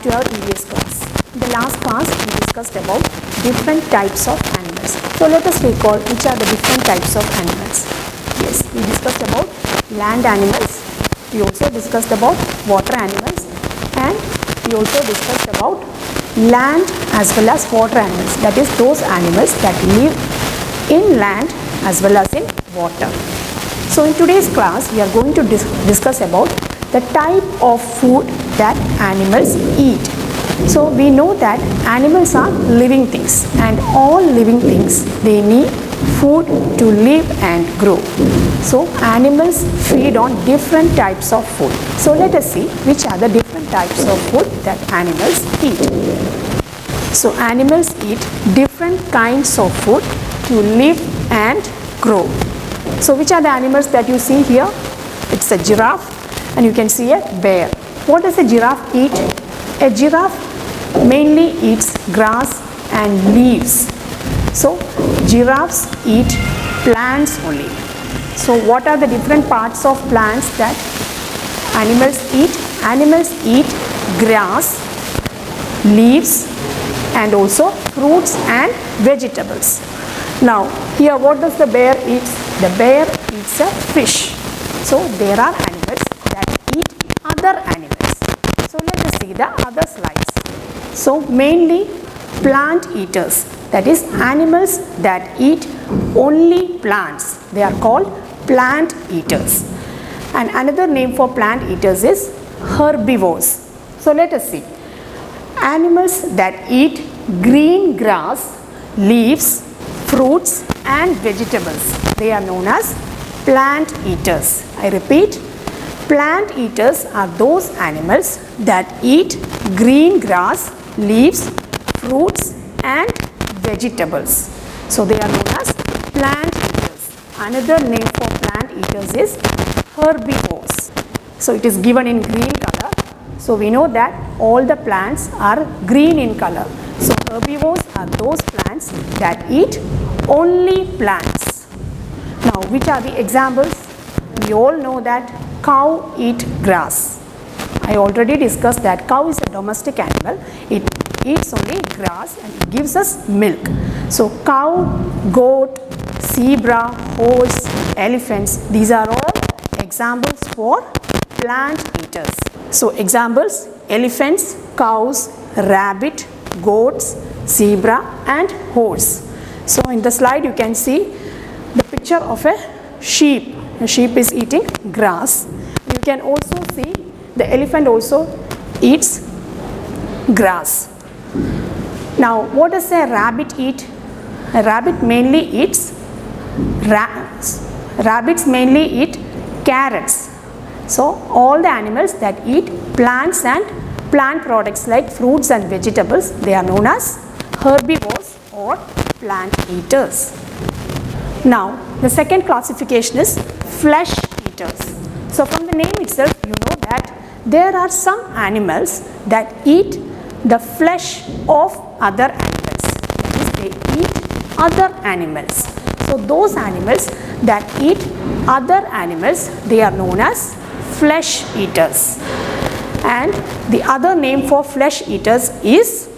back to our previous class. In the last class we discussed about different types of animals. So let us recall which are the different types of animals. Yes, we discussed about land animals, we also discussed about water animals, and we also discussed about land as well as water animals, that is those animals that live in land as well as in water. So in today's class we are going to discuss about the type of food that animals eat. So we know that animals are living things, and all living things, they need food to live and grow. So animals feed on different types of food. So let us see which are the different types of food that animals eat. So animals eat different kinds of food to live and grow. So which are the animals that you see here? It's a giraffe, and you can see a bear. What does a giraffe eat? A giraffe mainly eats grass and leaves. So giraffes eat plants only. So what are the different parts of plants that animals eat? Animals eat grass, leaves, and also fruits and vegetables. Now here what does the bear eat? The bear eats a fish. So there are animals that eat other animals. So let us see the other slides. So mainly plant eaters, that is animals that eat only plants, they are called plant eaters. And another name for plant eaters is herbivores. So let us see. Animals that eat green grass, leaves, fruits and vegetables, they are known as plant eaters. I repeat, plant eaters are those animals that eat green grass, leaves, fruits and vegetables. So they are known as plant eaters. Another name for plant eaters is herbivores. So it is given in green color. So we know that all the plants are green in color. So herbivores are those plants that eat only plants. Now which are the examples? We all know that cow eat grass. I already discussed that cow is a domestic animal. It eats only grass and it gives us milk. So cow, goat, zebra, horse, elephants, these are all examples for plant eaters. So examples: elephants, cows, rabbit, goats, zebra and horse. So in the slide you can see the picture of a sheep. A sheep is eating grass. You can also see the elephant also eats grass. Now what does a rabbit eat? A rabbit mainly eats rabbits mainly eat carrots. So all the animals that eat plants and plant products like fruits and vegetables, they are known as herbivores or plant eaters. Now the second classification is flesh eaters. So from the name itself you know that there are some animals that eat the flesh of other animals. That is, they eat other animals. So those animals that eat other animals, they are known as flesh eaters. And the other name for flesh eaters is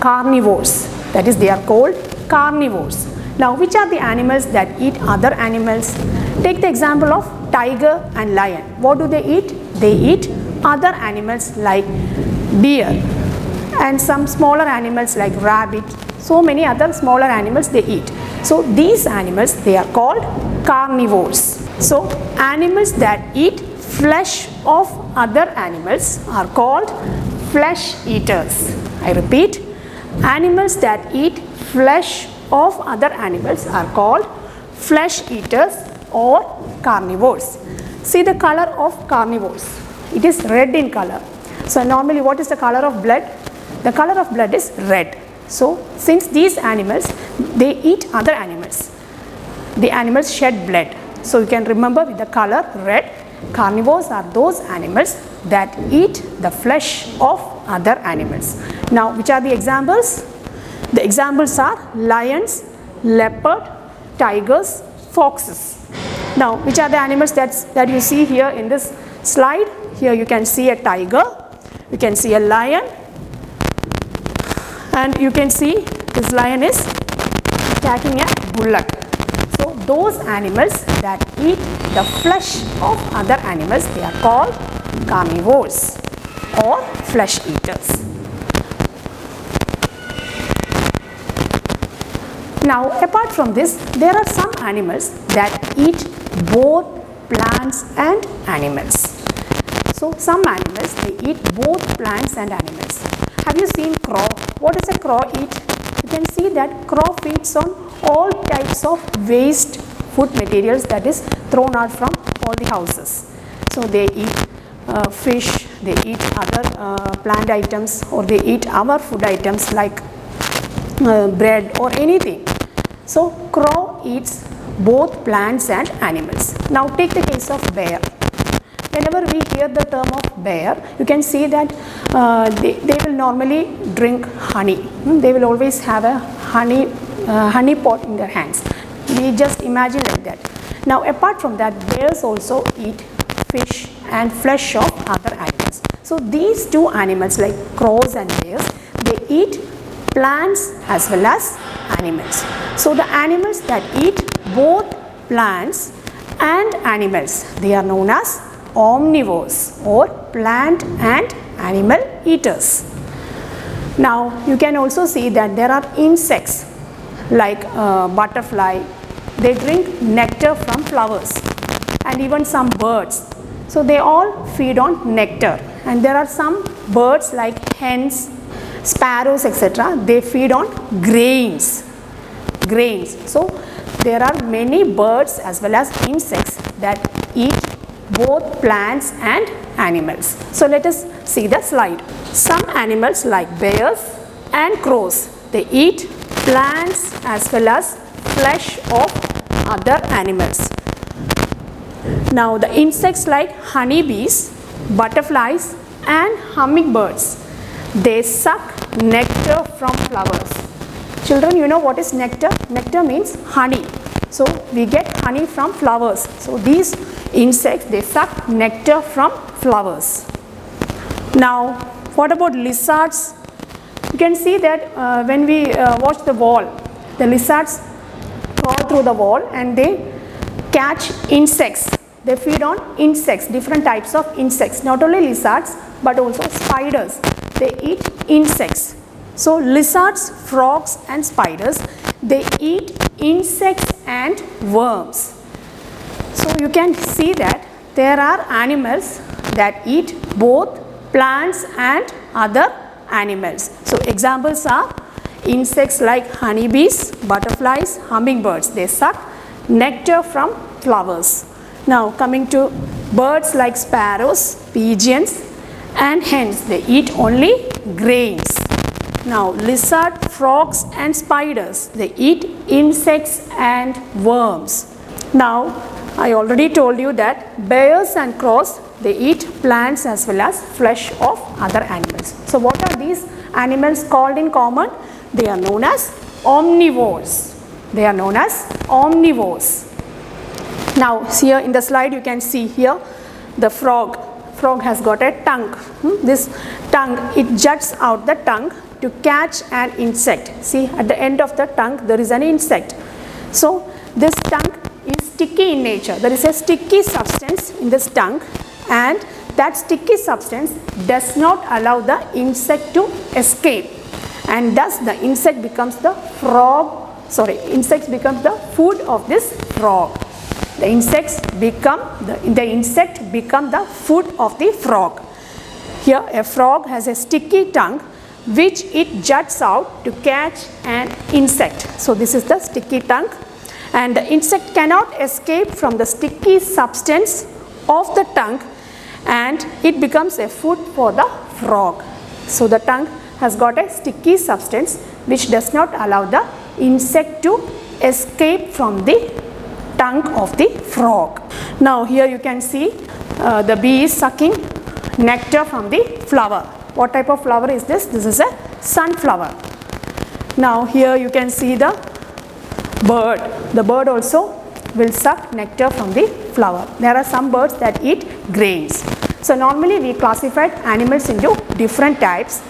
carnivores. That is, they are called carnivores. Now which are the animals that eat other animals? Take the example of tiger and lion. What do they eat? They eat other animals like deer and some smaller animals like rabbit. So many other smaller animals they eat. So these animals, they are called carnivores. So animals that eat flesh of other animals are called flesh eaters. I repeat, animals that eat flesh of other animals are called flesh eaters or carnivores. See the color of carnivores. It is red in color. So normally what is the color of blood? The color of blood is red. So since these animals, they eat other animals, the animals shed blood. So you can remember with the color red, carnivores are those animals that eat the flesh of other animals. Now which are the examples? The examples are lions, leopard, tigers, foxes. Now which are the animals that you see here in this slide? Here you can see a tiger, You can see a lion, and you can see this lion is attacking a bullock. So those animals that eat the flesh of other animals, they are called carnivores or flesh eaters. Now apart from this, there are some animals that eat both plants and animals. So some animals, they eat both plants and animals. Have you seen crow? What does a crow eat? You can see that crow feeds on all types of waste food materials that is thrown out from all the houses. So they eat fish, they eat other plant items, or they eat our food items like bread or anything. So crow eats both plants and animals. Now take the case of bear. Whenever we hear the term of bear, you can see that they will normally drink honey. They will always have a honey pot in their hands. We just imagine like that. Now apart from that, bears also eat fish and flesh of other animals. So these two animals like crows and bears, they eat plants as well as animals. So the animals that eat both plants and animals, they are known as omnivores or plant and animal eaters. Now you can also see that there are insects like butterfly, they drink nectar from flowers, and even some birds. So they all feed on nectar, and there are some birds like hens, sparrows, etc. They feed on grains. So there are many birds as well as insects that eat both plants and animals. So let us see the slide. Some animals like bears and crows, they eat plants as well as flesh of other animals. Now the insects like honeybees, butterflies and hummingbirds, they suck nectar from flowers. Children, you know what is nectar? Nectar means honey. So we get honey from flowers. So these insects, they suck nectar from flowers. Now what about lizards? You can see that when we watch the wall, the lizards crawl through the wall and they catch insects. They feed on insects, different types of insects. Not only lizards but also spiders. They eat insects. So lizards, frogs and spiders, they eat insects and worms. So you can see that there are animals that eat both plants and other animals. So examples are insects like honeybees, butterflies, hummingbirds. They suck nectar from flowers. Now coming to birds like sparrows, pigeons and hens, they eat only grains. Now lizard, frogs and spiders, they eat insects and worms. Now I already told you that bears and crows, they eat plants as well as flesh of other animals. So what are these animals called in common? They are known as omnivores. They are known as omnivores. Now here in the slide you can see here the frog. Frog has got a tongue. This tongue, it juts out the tongue to catch an insect. See, at the end of the tongue there is an insect. So this tongue is sticky in nature. There is a sticky substance in this tongue, and that sticky substance does not allow the insect to escape, and thus the insect becomes the insect becomes the food of this frog. The insect become the food of the frog. Here a frog has a sticky tongue which it juts out to catch an insect. So this is the sticky tongue, and the insect cannot escape from the sticky substance of the tongue, and it becomes a food for the frog. So the tongue has got a sticky substance which does not allow the insect to escape from the tongue of the frog. Now here you can see the bee is sucking nectar from the flower. What type of flower is this? This is a sunflower. Now here you can see the bird. The bird also will suck nectar from the flower. There are some birds that eat grains. So normally we classified animals into different types.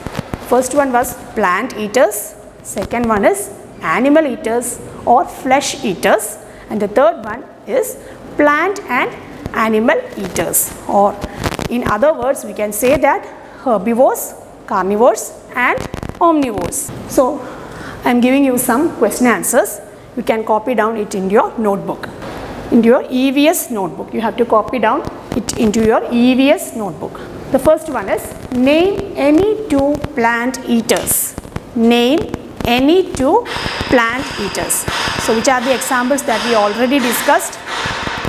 First one was plant eaters, second one is animal eaters or flesh eaters, and the third one is plant and animal eaters, or in other words we can say that herbivores, carnivores and omnivores. So I am giving you some question answers. You can copy down it in your notebook, into your EVS notebook. You have to copy down it into your EVS notebook. The first one is name any two plant eaters. Name any two plant eaters. So which are the examples that we already discussed?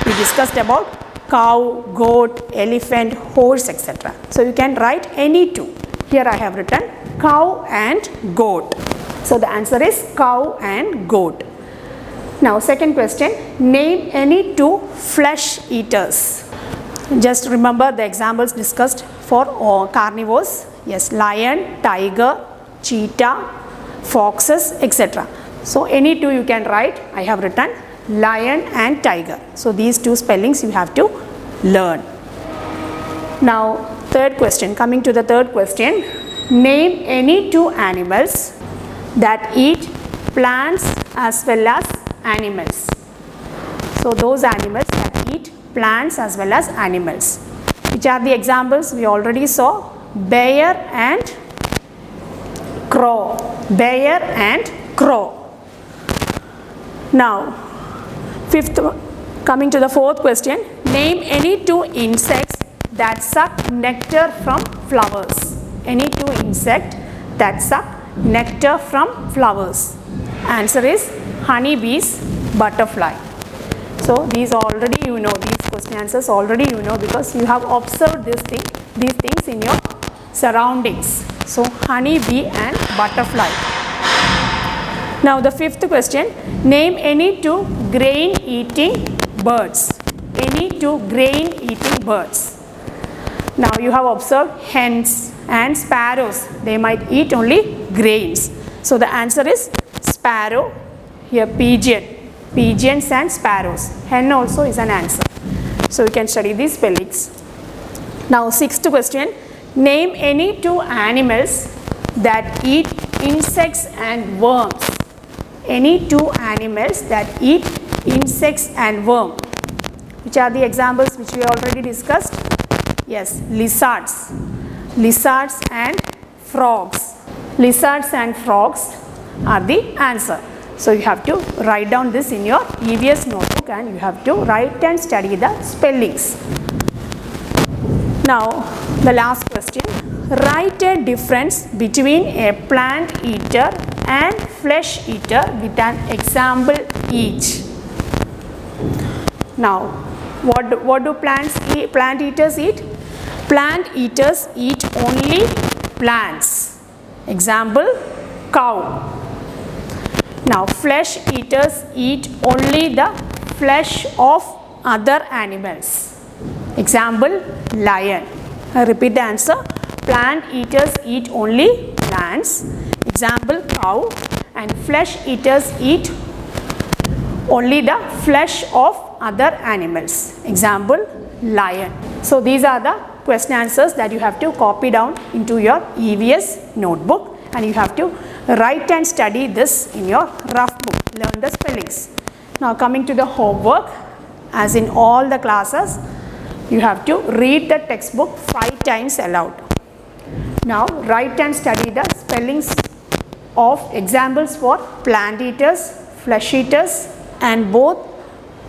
We discussed about cow, goat, elephant, horse, etc. So you can write any two. Here I have written cow and goat. So the answer is cow and goat. Now second question, name any two flesh eaters. Just remember the examples discussed for carnivores. Yes, lion, tiger, cheetah, foxes, etc. So any two you can write. I have written lion and tiger. So these two spellings you have to learn. Now third question, coming to the third question, name any two animals that eat plants as well as animals. So those animals that eat plants as well as animals. Which are the examples? We already saw bear and crow. Bear and crow. Now coming to the fourth question, name any two insects that suck nectar from flowers. Any two insects that suck nectar from flowers. Answer is honeybees, butterfly. So these already you know, these question answers already you know, because you have observed these things in your surroundings. So honeybee and butterfly. Now the fifth question, name any two grain eating birds. Any two grain eating birds. Now you have observed hens and sparrows. They might eat only grains. So the answer is sparrow. Here pigeon. Pigeons and sparrows. Hen also is an answer. So you can study these spellings. Now sixth question, name any two animals that eat insects and worms. Any two animals that eat insects and worms. Which are the examples which we already discussed? Yes, lizards. Lizards and frogs. Lizards and frogs are the answer. So you have to write down this in your EVS notebook and you have to write and study the spellings. Now the last question, write a difference between a plant eater and flesh eater with an example each. Now what do plant eaters eat? Plant eaters eat only plants. Example, cow. Now flesh eaters eat only the flesh of other animals. Example, lion. I repeat the answer. Plant eaters eat only plants. Example, cow. And flesh eaters eat only the flesh of other animals. Example, lion. So these are the question answers that you have to copy down into your EVS notebook and you have to write and study this in your rough book. Learn the spellings. Now coming to the homework, as in all the classes, you have to read the textbook 5 times aloud. Now write and study the spellings of examples for plant eaters, flesh eaters and both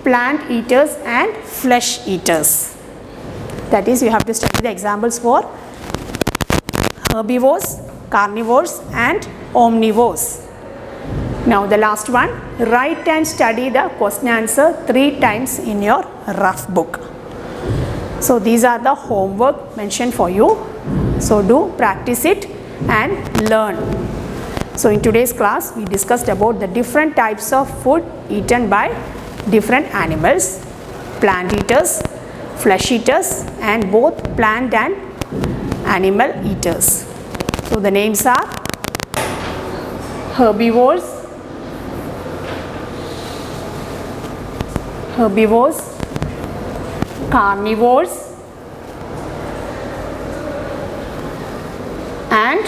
plant eaters and flesh eaters. That is, you have to study the examples for herbivores, carnivores and omnivores. Now the last one, write and study the question answer 3 times in your rough book. So these are the homework mentioned for you. So do practice it and learn. So in today's class we discussed about the different types of food eaten by different animals, plant eaters, flesh eaters and both plant and animal eaters. So the names are herbivores, carnivores, and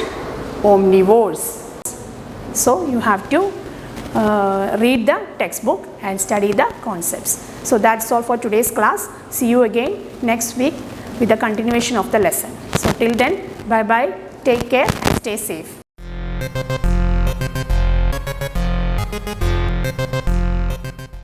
omnivores. So you have to read the textbook and study the concepts. So that's all for today's class. See you again next week with the continuation of the lesson. So till then, bye bye, take care and stay safe.